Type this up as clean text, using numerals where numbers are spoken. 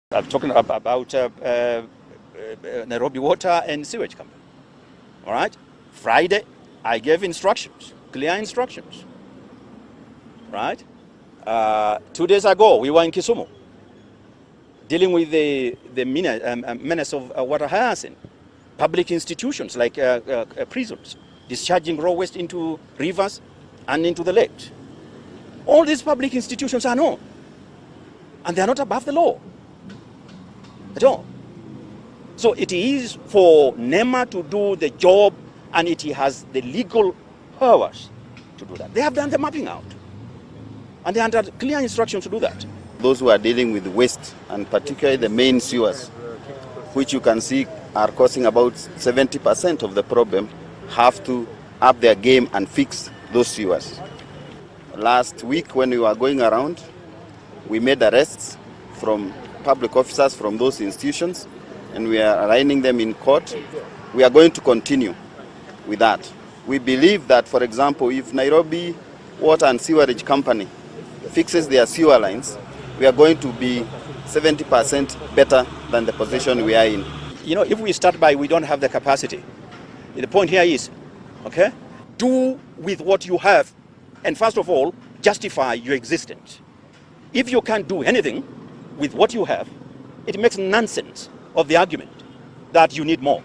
I'm talking about Nairobi Water and Sewage Company. All right? Friday, I gave instructions, clear instructions. Right? 2 days ago, we were in Kisumu, dealing with the menace of water hyacinth. Public institutions like prisons, discharging raw waste into rivers and into the lakes. All these public institutions are known, and they are not above the law at all. So it is for NEMA to do the job, and it has the legal powers to do that. They have done the mapping out, and they are under clear instructions to do that. Those who are dealing with waste, and particularly the main sewers, which you can see are causing about 70% of the problem, have to up their game and fix those sewers. Last week when we were going around, we made arrests from public officers from those institutions, and we are arraigning them in court. We are going to continue with that. We believe that, for example, if Nairobi Water and Sewerage Company fixes their sewer lines, we are going to be 70% better than the position we are in. You know, if we start by we don't have the capacity, the point here is, okay, do with what you have, and first of all, justify your existence. If you can't do anything with what you have, it makes nonsense of the argument that you need more.